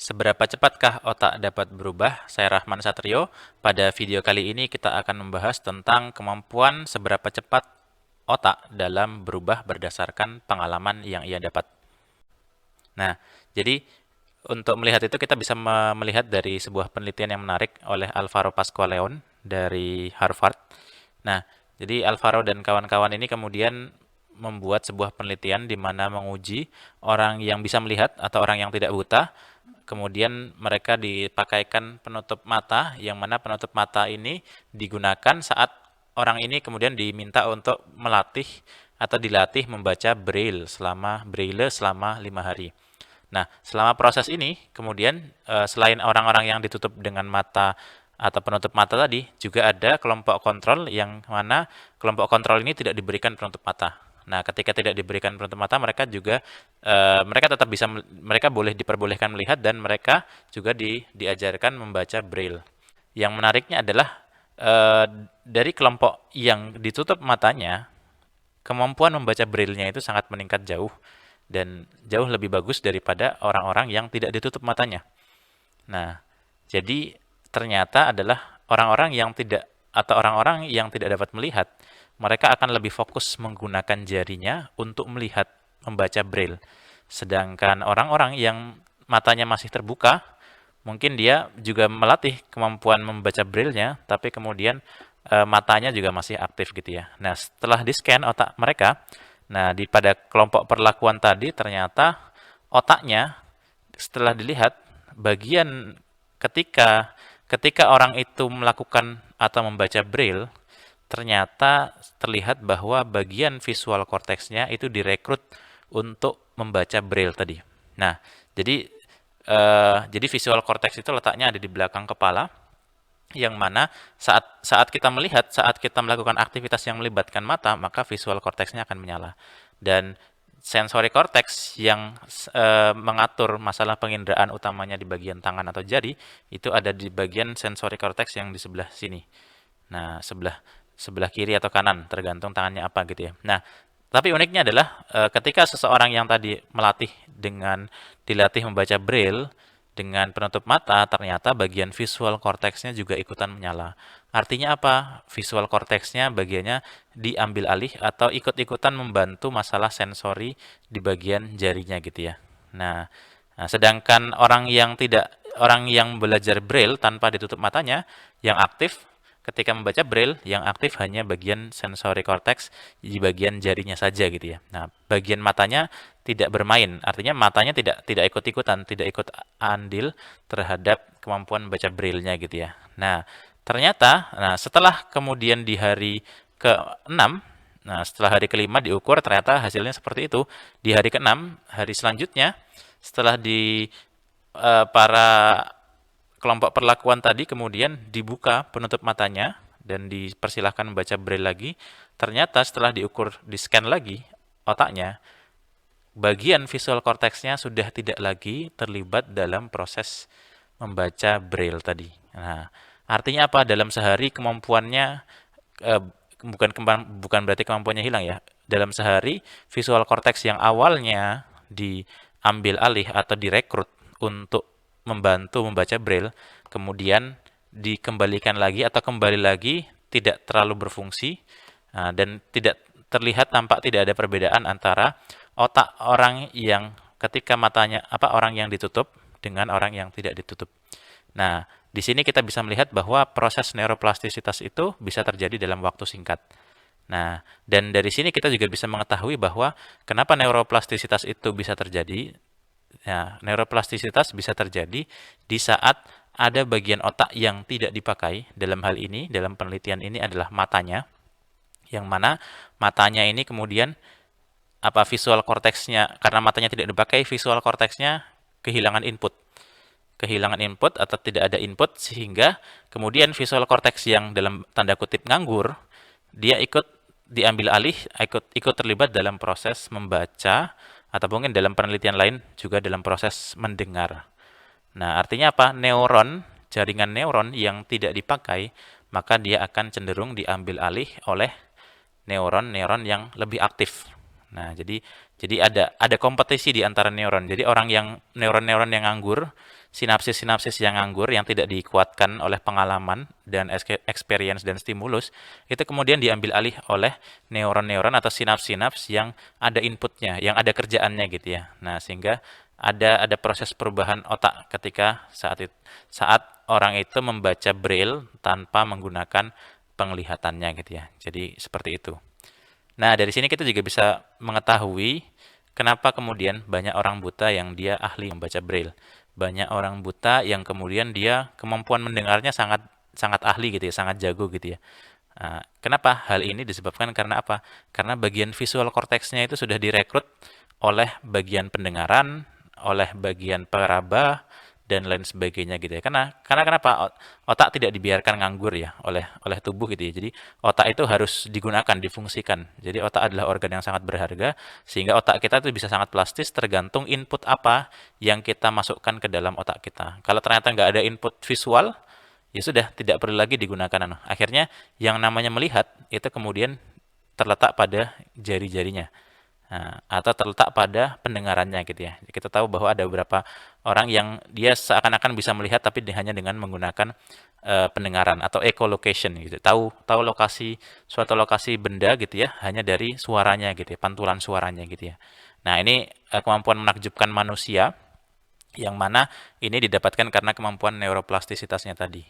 Seberapa cepatkah otak dapat berubah? Saya Rahman Satrio. Pada video kali ini kita akan membahas tentang kemampuan seberapa cepat otak dalam berubah berdasarkan pengalaman yang ia dapat. Nah, jadi untuk melihat itu kita bisa melihat dari sebuah penelitian yang menarik oleh Alvaro Pascual-Leon dari Harvard. Nah, jadi Alvaro dan kawan-kawan ini kemudian membuat sebuah penelitian di mana menguji orang yang bisa melihat atau orang yang tidak buta. Kemudian mereka dipakaikan penutup mata, yang mana penutup mata ini digunakan saat orang ini kemudian diminta untuk melatih atau dilatih membaca braille selama 5 hari. Nah, selama proses ini, kemudian selain orang-orang yang ditutup dengan mata atau penutup mata tadi, juga ada kelompok kontrol yang mana kelompok kontrol ini tidak diberikan penutup mata. Nah, ketika tidak diberikan penutup mata, mereka tetap bisa, mereka boleh diperbolehkan melihat dan mereka juga diajarkan membaca braille. Yang menariknya adalah eh, dari kelompok yang ditutup matanya, kemampuan membaca braille-nya itu sangat meningkat jauh dan jauh lebih bagus daripada orang-orang yang tidak ditutup matanya. Nah, jadi ternyata adalah orang-orang yang tidak dapat melihat, mereka akan lebih fokus menggunakan jarinya untuk melihat membaca braille. Sedangkan orang-orang yang matanya masih terbuka, mungkin dia juga melatih kemampuan membaca braille-nya, tapi kemudian matanya juga masih aktif gitu ya. Nah, setelah di-scan otak mereka, nah pada kelompok perlakuan tadi ternyata otaknya setelah dilihat bagian ketika ketika orang itu melakukan atau membaca braille, ternyata terlihat bahwa bagian visual korteksnya itu direkrut untuk membaca braille tadi. Nah, jadi jadi visual cortex itu letaknya ada di belakang kepala, yang mana saat saat kita melihat, saat kita melakukan aktivitas yang melibatkan mata, maka visual cortex-nya akan menyala. Dan sensory cortex yang mengatur masalah penginderaan utamanya di bagian tangan atau jari, itu ada di bagian sensory cortex yang di sebelah sini. Nah, sebelah sebelah kiri atau kanan, tergantung tangannya apa gitu ya. Nah, tapi uniknya adalah ketika seseorang yang tadi dilatih membaca braille dengan penutup mata, ternyata bagian visual korteksnya juga ikutan menyala. Artinya apa? Visual korteksnya bagiannya diambil alih atau ikut-ikutan membantu masalah sensori di bagian jarinya gitu ya. Nah, sedangkan orang yang belajar braille tanpa ditutup matanya, yang aktif ketika membaca braille, yang aktif hanya bagian sensori cortex di bagian jarinya saja gitu ya. Nah, bagian matanya tidak bermain, artinya matanya tidak ikut-ikutan, tidak ikut andil terhadap kemampuan membaca braille-nya gitu ya. Nah, ternyata setelah kemudian di hari ke-6, nah setelah hari ke-5 diukur ternyata hasilnya seperti itu. Di hari ke-6, hari selanjutnya setelah para kelompok perlakuan tadi kemudian dibuka penutup matanya dan dipersilahkan membaca braille lagi. Ternyata setelah diukur, di-scan lagi otaknya, bagian visual korteksnya sudah tidak lagi terlibat dalam proses membaca braille tadi. Nah, artinya apa? Dalam sehari kemampuannya eh, bukan berarti kemampuannya hilang ya. Dalam sehari visual korteks yang awalnya diambil alih atau direkrut untuk membantu membaca braille, kemudian dikembalikan lagi atau kembali lagi tidak terlalu berfungsi. Dan tampak tidak ada perbedaan antara otak orang yang ketika orang yang ditutup dengan orang yang tidak ditutup. Nah, di sini kita bisa melihat bahwa proses neuroplastisitas itu bisa terjadi dalam waktu singkat. Nah, dan dari sini kita juga bisa mengetahui bahwa kenapa neuroplastisitas itu bisa terjadi. Ya, neuroplastisitas bisa terjadi di saat ada bagian otak yang tidak dipakai. Dalam hal ini, dalam penelitian ini adalah matanya, yang mana matanya ini kemudian visual korteksnya, karena matanya tidak dipakai, visual korteksnya kehilangan input atau tidak ada input, sehingga kemudian visual korteks yang dalam tanda kutip nganggur, dia ikut diambil alih, ikut terlibat dalam proses membaca atau mungkin dalam penelitian lain juga dalam proses mendengar. Nah, artinya apa? Jaringan neuron yang tidak dipakai, maka dia akan cenderung diambil alih oleh neuron-neuron yang lebih aktif. Nah, jadi Jadi ada kompetisi di antara neuron. Jadi orang yang neuron-neuron yang nganggur, sinapsis-sinapsis yang nganggur yang tidak dikuatkan oleh pengalaman dan experience dan stimulus, itu kemudian diambil alih oleh neuron-neuron atau sinaps-sinaps yang ada inputnya, yang ada kerjaannya gitu ya. Nah, sehingga ada proses perubahan otak ketika saat orang itu membaca braille tanpa menggunakan penglihatannya gitu ya. Jadi seperti itu. Nah, dari sini kita juga bisa mengetahui kenapa kemudian banyak orang buta yang dia ahli membaca braille. Banyak orang buta yang kemudian dia kemampuan mendengarnya sangat sangat ahli gitu ya, sangat jago gitu ya. Kenapa? Hal ini disebabkan karena apa? Karena bagian visual korteksnya itu sudah direkrut oleh bagian pendengaran, oleh bagian peraba, dan lain sebagainya gitu ya. Karena kenapa? Otak tidak dibiarkan nganggur ya oleh tubuh gitu ya. Jadi otak itu harus digunakan, difungsikan. Jadi otak adalah organ yang sangat berharga sehingga otak kita itu bisa sangat plastis tergantung input apa yang kita masukkan ke dalam otak kita. Kalau ternyata nggak ada input visual, ya sudah tidak perlu lagi digunakan akhirnya yang namanya melihat itu kemudian terletak pada jari-jarinya. Atau terletak pada pendengarannya gitu ya. Kita tahu bahwa ada beberapa orang yang dia seakan-akan bisa melihat tapi hanya dengan menggunakan pendengaran atau echolocation gitu. Tahu tahu lokasi suatu lokasi benda gitu ya hanya dari suaranya gitu ya, pantulan suaranya gitu ya. Nah, ini kemampuan menakjubkan manusia yang mana ini didapatkan karena kemampuan neuroplastisitasnya tadi.